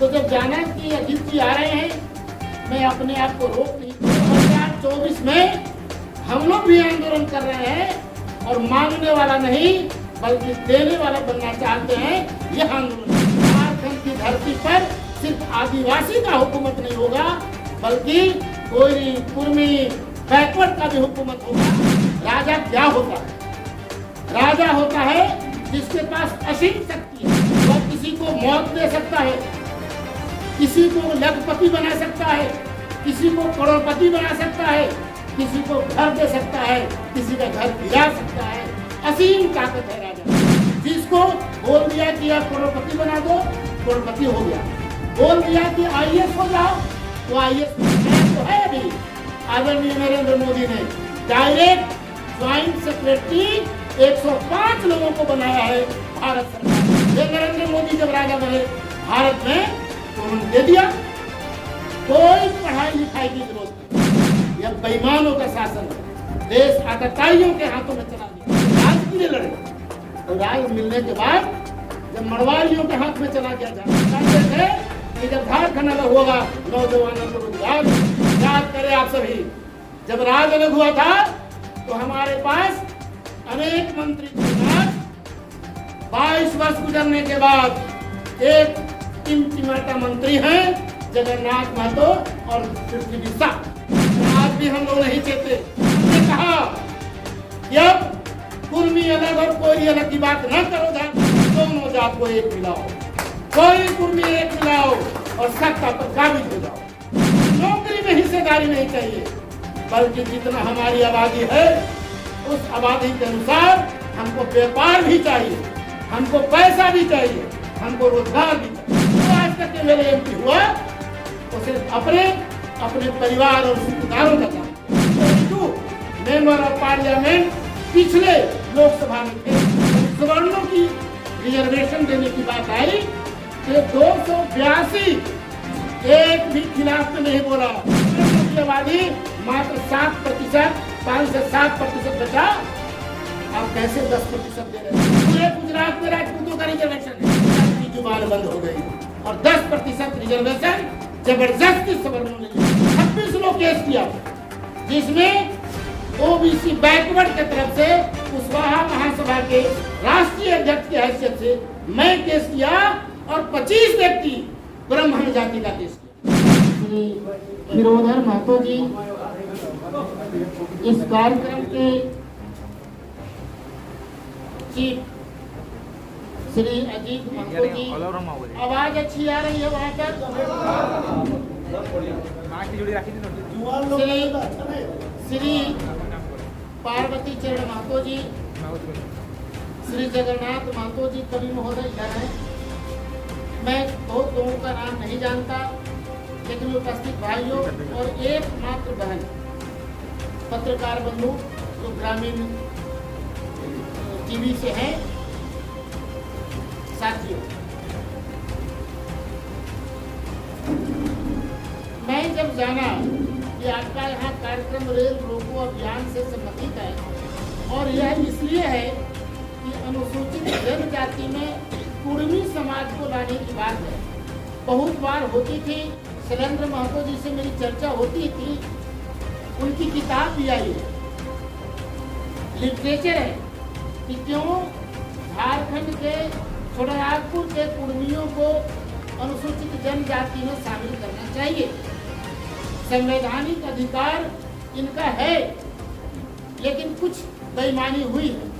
तो जब जाना कि अजीत जी आ रहे हैं, मैं अपने आप को रोक नहीं। 2024 में हम लोग भी आंदोलन कर रहे हैं और मांगने वाला नहीं बल्कि देने वाला बनना चाहते हैं। यह आंदोलन झारखंड की धरती पर सिर्फ आदिवासी का हुकूमत नहीं होगा बल्कि कोई कुर्मी बैकवर्ड का भी हुकूमत होगा। राजा क्या होता है? राजा होता है जिसके पास असीम शक्ति है। वह किसी को मौत दे सकता है, किसी को लखपति बना सकता है, किसी को करोड़पति बना सकता है, किसी को घर दे सकता है, किसी का घर गिरा सकता है। असीम ताकत है राजा। जिसको बोल दिया कि आप करोड़पति बना दो, करोड़पति हो गया। बोल दिया कि आईएएस हो जाओ, तो आईएएस तो है। अभी आदरणीय नरेंद्र मोदी ने डायरेक्ट ज्वाइंट सेक्रेटरी 105 लोगों को बनाया है भारत सरकार। ये नरेंद्र मोदी जब राजा बने भारत में तो उन्होंने दे दिया। कोई पढ़ाई लिखाई की जरूरत नहीं। यह बेईमानों का शासन है। देश आतताइयों के हाथों में चला गया। राज के लिए लड़े और राज मिलने के बाद जब मरवाड़ियों के हाथ में चला गया जानते थे कि जब झारखंड अलग होगा नौजवानों को रोजगार। याद करें आप सभी, जब राज अलग हुआ था तो हमारे पास अनेक मंत्री थे। 22 वर्ष गुजरने के बाद एक टिमटिमाता मंत्री हैं जगन्नाथ महतो और पृथ्वी शाह। आज भी हम लोग नहीं चाहते। हमने कहा कि अब कुर्मी अलग और कोई अलग की बात न करो, दोनों जात को एक मिलाओ, कोई कुर्मी एक मिलाओ और सत्ता पर काबिज हो जाओ। नौकरी में हिस्सेदारी नहीं चाहिए बल्कि जितना हमारी आबादी है उस आबादी के अनुसार हमको व्यापार भी चाहिए, हमको पैसा भी चाहिए, हमको रोजगार भी चाहिए। तो आज तक के मेरे एमपी हुआ तो सिर्फ अपने परिवार और रिश्तेदारों का काम। मेंबर ऑफ पार्लियामेंट पिछले लोकसभा में थे, सवर्णों की रिजर्वेशन देने की बात आई तो 282 एक भी खिलाफ में नहीं बोला। आबादी मात्र 7%, 5 से 7% बचा। आप कैसे 10% दे रहे हैं? पूरे गुजरात में राजपूतों का रिजर्वेशन है, की जुबान बंद हो गई और 10% रिजर्वेशन जबरदस्ती सवर्णों ने 26 लोग केस किया जिसमें ओबीसी बैकवर्ड की तरफ से कुशवाहा महासभा के राष्ट्रीय अध्यक्ष की हैसियत से मैं केस किया और 25 व्यक्ति ब्राह्मण जाति का केस किया। श्री खीरोधर महतो जी इस कार्यक्रम के चीफ श्री अजीत महतो जी, आवाज अच्छी आ रही है वहाँ पर? श्री पार्वती चरण महतो जी, श्री जगन्नाथ महतो जी कवि महोदय इधर हैं। मैं बहुत लोगों का नाम नहीं जानता लेकिन उपस्थित भाइयों और एकमात्र बहन पत्रकार बंधु जो ग्रामीण टीवी से हैं, साथियों, मैं जब जाना कि आपका यहाँ कार्यक्रम रेल रोको अभियान से संबंधित है और यह इसलिए है कि अनुसूचित जनजाति में कुर्मी समाज को लाने की बात है। बहुत बार होती थी, शैलेंद्र महतो जी से मेरी चर्चा होती थी, उनकी किताब भी आई है, लिटरेचर है कि क्यों झारखंड के छोटानागपुर के कुर्मियों को अनुसूचित जनजाति में शामिल करना चाहिए। संवैधानिक अधिकार इनका है लेकिन कुछ बेईमानी हुई है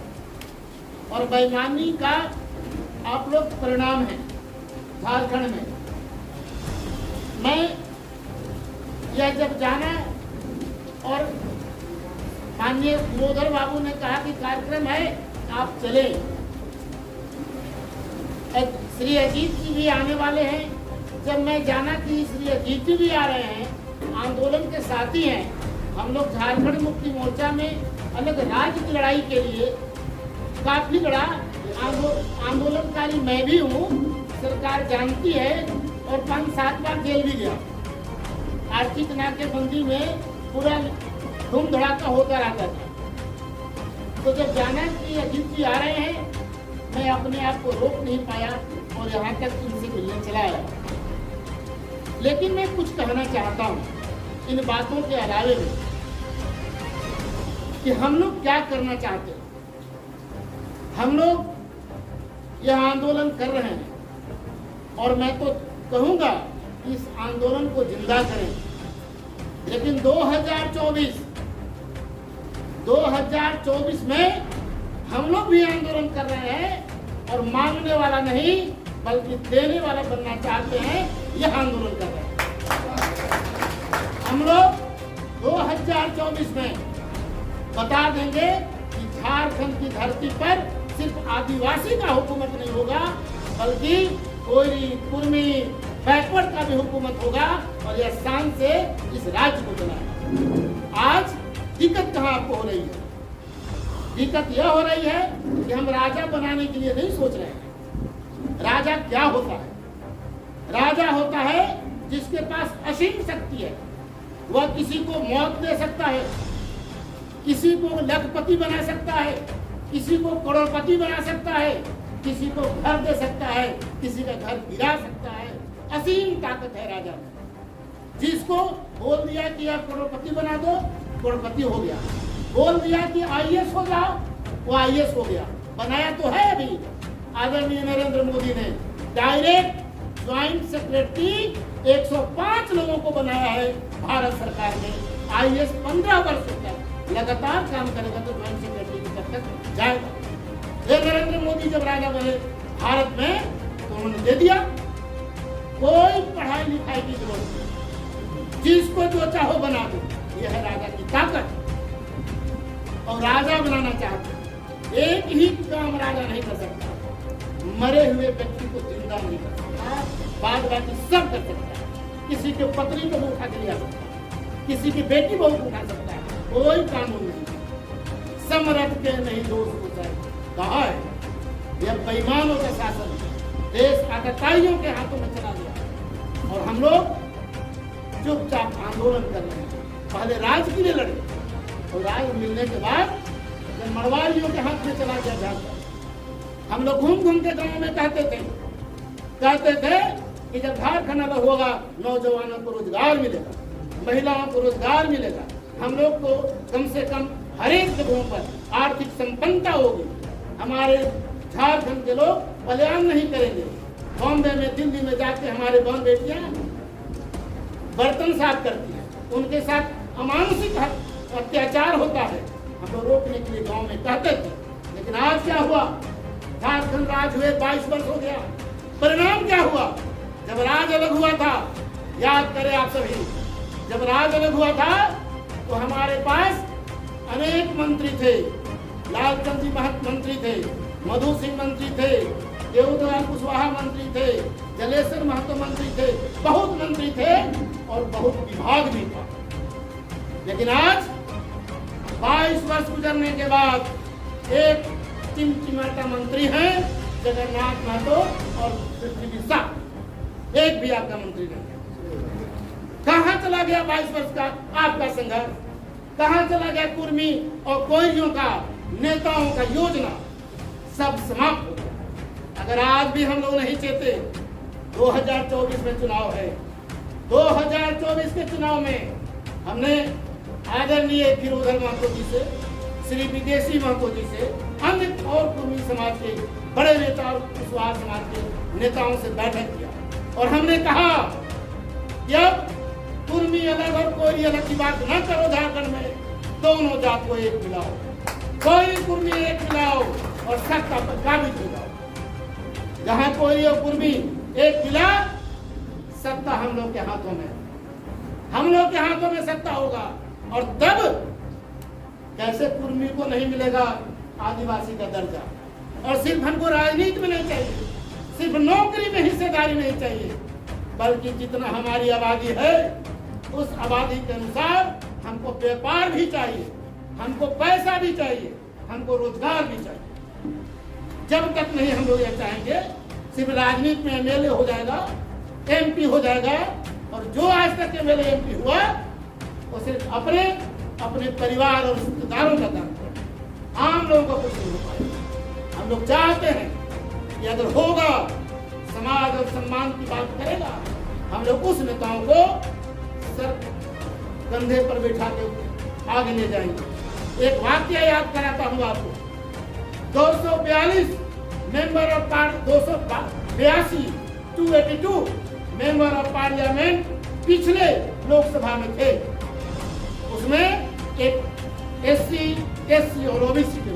और बेईमानी का आप लोग परिणाम है झारखंड में। मैं यह जब जाना और माननीय खीरोधर बाबू ने कहा कि कार्यक्रम है आप चले, श्री अजीत जी भी आने वाले हैं। जब मैं जाना कि श्री अजीत जी भी आ रहे हैं, आंदोलन के साथी हैं, हम लोग झारखंड मुक्ति मोर्चा में अलग राज्य की लड़ाई के लिए काफी लड़ा। आंदोलनकारी मैं भी हूँ, सरकार जानती है और 5-7 बार जेल भी गया। आर्थिक नाकेबंदी में पूरा धूम धड़ाका होता रहता था। तो जब जाना कि अजीत जी आ रहे हैं, मैं अपने आप को रोक नहीं पाया और यहाँ तक इनसे मिलने चला आया। लेकिन मैं कुछ कहना चाहता हूँ इन बातों के अलावे में कि हम लोग क्या करना चाहते हैं। हम लोग यह आंदोलन कर रहे हैं और मैं तो कहूँगा कि इस आंदोलन को जिंदा करें, लेकिन 2024 में हम लोग भी आंदोलन कर रहे हैं और मांगने वाला नहीं बल्कि देने वाला बनना चाहते हैं, यह आंदोलन कर रहे हैं। हम लोग 2024 में बता देंगे कि झारखंड की धरती पर सिर्फ आदिवासी का हुकूमत नहीं होगा बल्कि कोयरी, कुर्मी, बैकवर्ड का भी हुकूमत होगा और यह शान से इस राज्य को चलाएगा। आज दिक्कत कहाँ आपको हो रही है? दिक्कत यह हो रही है कि हम राजा बनाने के लिए नहीं सोच रहे हैं। राजा क्या होता है? राजा होता है जिसके पास असीम शक्ति है। वह किसी को मौत दे सकता है, किसी को लखपति बना सकता है, किसी को करोड़पति बना सकता है, किसी को घर दे सकता है, किसी का घर गिरा सकता है। असीम ताकत है राजा में। जिसको बोल दिया कि आप करोड़पति बना दो, करोड़पति हो गया। बोल दिया कि आईएएस हो जाओ, वो आईएएस हो गया। बनाया तो है अभी आदरणीय नरेंद्र मोदी ने डायरेक्ट ज्वाइंट सेक्रेटरी 105 लोगों को बनाया है भारत सरकार ने। आईएएस 15 वर्ष तक लगातार काम करेगा तो ज्वाइंट सेक्रेटरी की तब तक जाएगा। ये नरेंद्र मोदी जब राजा बने भारत में तो उन्होंने दे दिया, कोई पढ़ाई लिखाई की जरूरत नहीं, जिसको जो चाहो बना दो। यह है राजा की ताकत। और राजा बनाना चाहते हैं, एक ही काम राजा नहीं कर सकता, मरे हुए व्यक्ति को जिंदा नहीं कर सकता, बाद बाकी सब कर सकता है। किसी के पत्नी को उठा के ले आ सकता है, किसी की बेटी बहू को उठा सकता है, कोई कानून नहीं। समरथ के नहीं दोष को कहा है, यह बेईमानों का शासन है। देश आतताइयों के हाथों में चला गया और हम लोग चुपचाप आंदोलन कर रहे हैं। पहले राज के लिए लड़े और राज मिलने के बाद जब मरवाड़ियों के हाथ में चला गया झारखंड, हम लोग घूम घूम के गाँव में कहते थे कि जब झारखंड अलग होगा नौजवानों को रोजगार मिलेगा, महिलाओं को रोजगार मिलेगा, हम लोग को कम से कम हर एक जगहों पर आर्थिक संपन्नता होगी। हमारे झारखंड के लोग पलायन नहीं करेंगे। बॉम्बे में, दिल्ली में जाके हमारे बहन बेटियां बर्तन साफ करती हैं, उनके साथ अमानुषिक अत्याचार होता है। हम लोग रोकने के लिए गांव में कहते थे, लेकिन आज क्या हुआ? झारखंड राज हुए 22 वर्ष हो गया। परिणाम क्या हुआ? जब राज अलग हुआ था, याद करें आप सभी, जब राज अलग हुआ था तो हमारे पास अनेक मंत्री थे। लालचंद जी महत मंत्री थे, मधु सिंह मंत्री थे, देवदयाल कुशवाहा मंत्री थे, जलेश्वर महतो मंत्री थे, बहुत मंत्री थे और बहुत विभाग भी था। लेकिन आज 22 वर्ष गुजरने के बाद एक चिमचिमाता मंत्री हैं जगन्नाथ महतो और पृथ्वी शाह, एक भी आपका मंत्री नहीं। कहाँ चला गया 22 वर्ष का आपका संघर्ष? कहाँ चला गया कुर्मी और कोयरियों का, नेताओं का योजना? सब समाप्त हो गया। अगर आज भी हम लोग नहीं चेते, 2024 में चुनाव है। 2024 के चुनाव में हमने आदरणीय गिरोधर महतो जी से, श्री विदेशी महतो जी से, अन्य और कुर्मी समाज के बड़े नेता और कुशवाहा समाज के नेताओं से बैठक किया और हमने कहा कि अब कुर्मी अलग और कोयरी अलग की बात न करो। झारखंड में दोनों जात को एक मिलाओ, कोयरी कुर्मी एक मिलाओ और सत्ता पर काबिज हो जाओ। जहाँ कोयरी और कुर्मी एक मिला, सत्ता हम लोग के हाथों में, हम लोग के हाथों में सत्ता होगा। और तब कैसे कुर्मी को नहीं मिलेगा आदिवासी का दर्जा? और सिर्फ हमको राजनीति में नहीं चाहिए, सिर्फ नौकरी में हिस्सेदारी नहीं चाहिए, बल्कि जितना हमारी आबादी है उस आबादी के अनुसार हमको व्यापार भी चाहिए, हमको पैसा भी चाहिए, हमको रोजगार भी चाहिए। जब तक नहीं हम लोग ये चाहेंगे, सिर्फ राजनीति में एमएलए हो जाएगा, एमपी हो जाएगा, और जो आज तक एमएलए एमपी हुआ वो सिर्फ अपने परिवार और रिश्तेदारों का काम है। आम लोगों को कुछ नहीं हो पाएगा। हम लोग चाहते हैं कि अगर होगा, समाज और सम्मान की बात करेगा, हम लोग उस नेताओं को सर कंधे पर बैठा के आगे ले जाएंगे। एक वाक्य याद कराता हूँ आपको। 242 member of parliament 282 member of parliament पिछले लोकसभा में थे। उसमें एक एससी और ओबीसी के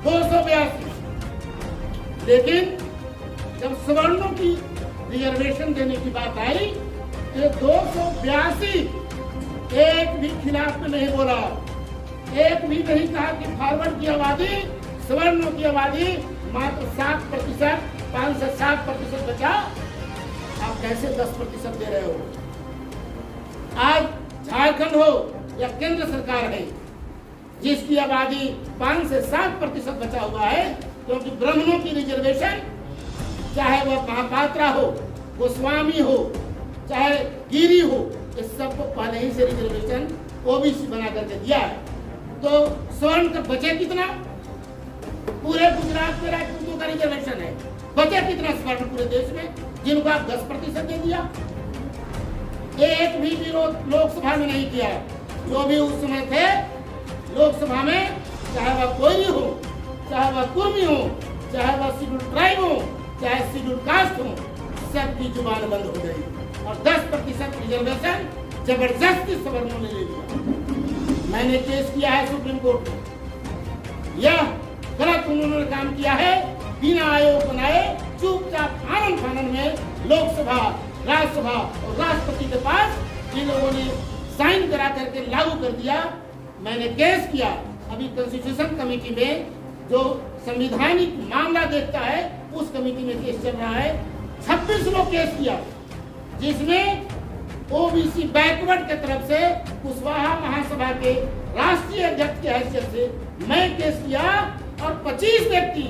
282। लेकिन जब सवर्णों की रिजर्वेशन देने की बात आई तो 282 एक भी खिलाफ में नहीं बोला, एक भी नहीं कहा कि फॉरवर्ड की आबादी, सवर्णों की आबादी मात्र 7%, 5 से 7% बचा, आप कैसे 10% दे रहे हो? आज झारखंड हो या केंद्र सरकार है, जिसकी आबादी 5 से 7% बचा हुआ है, क्योंकि ब्राह्मणों की रिजर्वेशन, चाहे वह महापात्रा हो, गोस्वामी हो, चाहे गिरी हो, इस सबको पहले ही से रिजर्वेशन ओबीसी बना करके दिया है। तो स्वर्ण का बचे कितना? पूरे गुजरात में राजपूतों का रिजर्वेशन है, बचे कितना स्वर्ण पूरे देश में, जिनको आप 10% दे दिया? एक भी विरोध लोकसभा में नहीं किया। जो भी उस समय थे लोकसभा में, चाहे वह कोई हो, चाहे वह कुर्मी हो, चाहे वह शेड्यूल ट्राइब हो, चाहे शेड्यूल कास्ट हो, सबकी जुबान बंद हो गई और 10% रिजर्वेशन जबरदस्ती सवर्णों ने ले लिया। मैंने केस किया है सुप्रीम कोर्ट में। यह गलत उन्होंने काम किया है। बिना आयोग बनाए चुपचाप आनंद फानन में लोकसभा, राज्यसभा और राष्ट्रपति के पास इन लोगों ने साइन करा करके लागू कर दिया। मैंने केस किया, अभी कॉन्स्टिट्यूशन कमेटी में जो संवैधानिक मामला देखता है उस कमेटी में केस चल रहा है। 26 लोग केस किया, जिसमें ओबीसी बैकवर्ड की तरफ से कुशवाहा महासभा के राष्ट्रीय अध्यक्ष की हैसियत से मैं केस किया और 25 व्यक्ति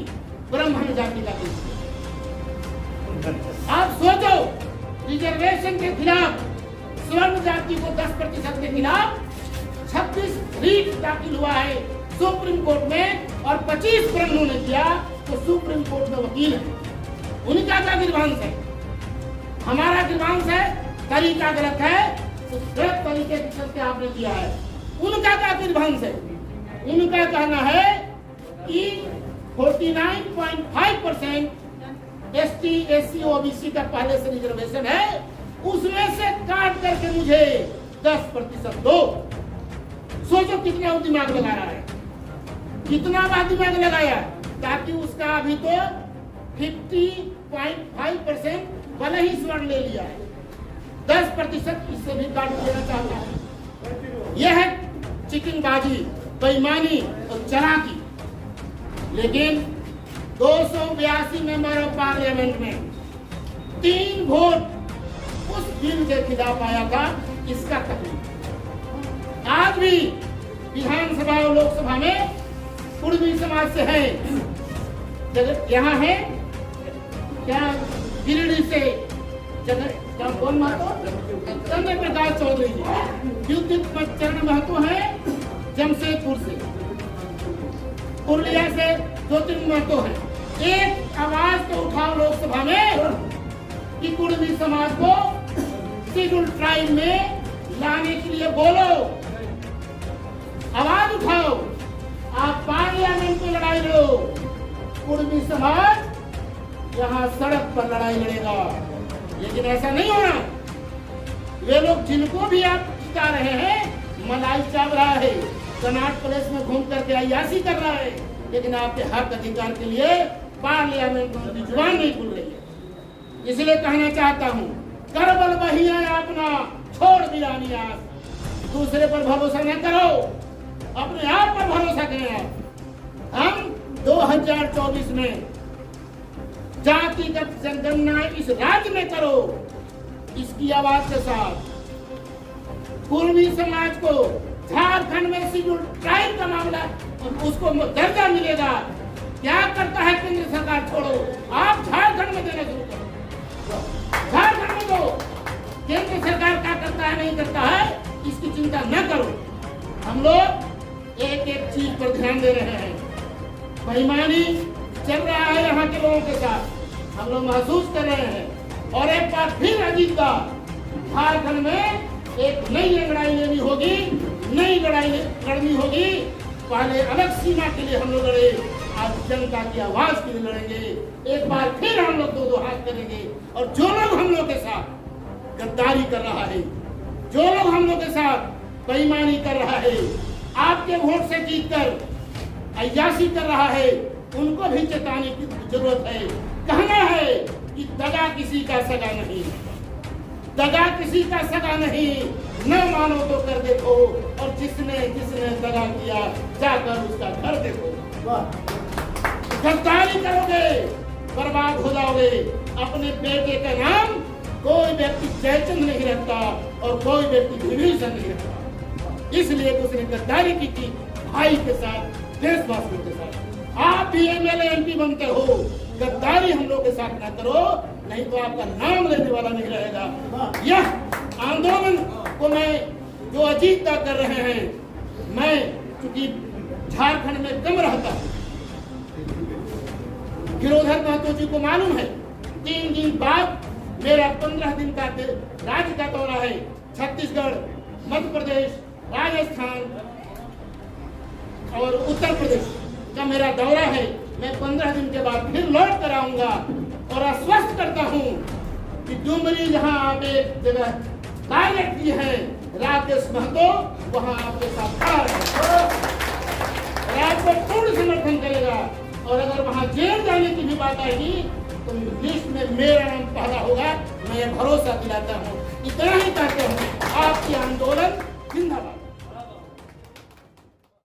ब्राह्मण जाति का केस किया। आप सोचो, रिजर्वेशन के खिलाफ, स्वर्ण जाति को 10% के खिलाफ 26 रीट दाखिल हुआ है सुप्रीम कोर्ट में और 25 ब्राह्मणों ने किया। तो सुप्रीम कोर्ट में वकील है, उनका क्या ग्रीवांस है? हमारा ग्रीवांस है, तरीका गलत है, तो गलत तरीके के चलते आपने किया है। उनका क्या ग्रीवांस है? उनका कहना है कि 49.5% एसटी, एससी, ओबीसी का पहले से रिजर्वेशन है, उसमें से काट करके मुझे 10% दो। सोचो कितना वो दिमाग लगा रहा है, कितना बात दिमाग लगाया, ताकि उसका अभी तो 50.5% भले ही स्वर्ण ले लिया है, 10% इससे भी काट देना चाहता है। यह है चिकनबाजी, बेईमानी और चालाकी। लेकिन 282 मेंबर ऑफ पार्लियामेंट में 3 वोट उस बिल के खिलाफ आया था। इसका तकलीफ आज भी विधानसभा और लोकसभा में कुर्मी समाज से है। यहाँ है क्या, गिरिडीह से जगह कौन महतो, चंद्र प्रकाश चौधरी जी, विद्युत चरण महतो है जमशेदपुर से, पुरुलिया से 2-3 महतो है। एक आवाज तो उठाओ लोकसभा में कि कुर्मी समाज को शेड्यूल ट्राइब में लाने के लिए बोलो, आवाज उठाओ। आप पार्लियामेंट में लड़ाई लड़ो, कुर्मी समाज यहाँ सड़क पर लड़ाई लड़ेगा। लेकिन ऐसा नहीं होना। वे लोग जिनको भी आप जिता रहे हैं, मलाई चाव रहा है, कनाट प्लेस में घूम करके अय्याशी कर रहा है, लेकिन आपके हक अधिकार के लिए पार्लियामेंट में उनकी जुबान नहीं खुल रही है। इसलिए कहना चाहता हूँ, करबल बहिया अपना, छोड़ दिया नियास। दूसरे पर भरोसा न करो, अपने आप पर भरोसा करें। हम 2024 में जातिगत जनगणना इस राज्य में करो, इसकी आवाज के साथ पूर्वी समाज को झारखंड में शेड्यूल ट्राइब का मामला उसको दर्जा मिलेगा। क्या करता है केंद्र सरकार? छोड़ो, आप झारखंड में देना शुरू करो, झारखंड में दो। केंद्र सरकार क्या करता है नहीं करता है इसकी चिंता न करो। हम लोग एक एक चीज पर ध्यान दे रहे हैं। बेईमानी चल रहा है यहाँ के लोगों के साथ, हम लोग महसूस कर रहे हैं। और एक बार फिर अजीत का झारखंड में एक नई लड़ाई लेनी होगी, नई लड़ाई लड़नी होगी। पहले अलग सीमा के लिए हम लोग लड़े, आज जनता की आवाज के लिए लड़ेंगे। एक बार फिर हम लोग दो हाथ करेंगे। और जो लोग हम लोग के साथ गद्दारी कर रहा है, जो लोग हम लोग के साथ बेईमानी कर रहा है, आपके वोट से जीतकर अय्याशी कर रहा है, उनको भी चेताने की जरूरत है। कहना है कि दगा किसी का सगा नहीं, दगा किसी का सगा नहीं, न मानो तो कर देखो, और जिसने जिसने दगा किया जाकर उसका घर देखो। गद्दारी करोगे बर्बाद हो जाओगे। अपने बेटे का नाम कोई व्यक्ति जयचंद नहीं रखता और कोई व्यक्ति विभीषण नहीं रखता, इसलिए उसने गद्दारी की थी भाई के साथ, देशवासियों के साथ। आप भी एमएलए एमपी बनते हो, गद्दारी हम लोग के साथ न करो, नहीं तो आपका नाम लेने वाला नहीं रहेगा। यह आंदोलन को मैं जो अजीतता कर रहे हैं, मैं चूंकि झारखंड में कम रहता हूं, गिरोधर महतो जी को मालूम है 3 दिन बाद मेरा 15 दिन का राज्य का दौरा है। छत्तीसगढ़, मध्य प्रदेश, राजस्थान और उत्तर प्रदेश का मेरा दौरा है। मैं 15 दिन के बाद फिर लौट कर आऊंगा और आश्वस्त करता हूं कि डुमरी जहां आप एक जगह कार्य किए हैं, राकेश महतो वहां आपके साथ खड़ा रहेगा और आपको पूर्ण समर्थन करेगा। और अगर वहां जेल जाने की भी बात आएगी तो लिस्ट में मेरा नाम पहला होगा। मैं भरोसा दिलाता हूं, इतना ही कहता हूं, आपकी आंदोलन जिंदाबाद।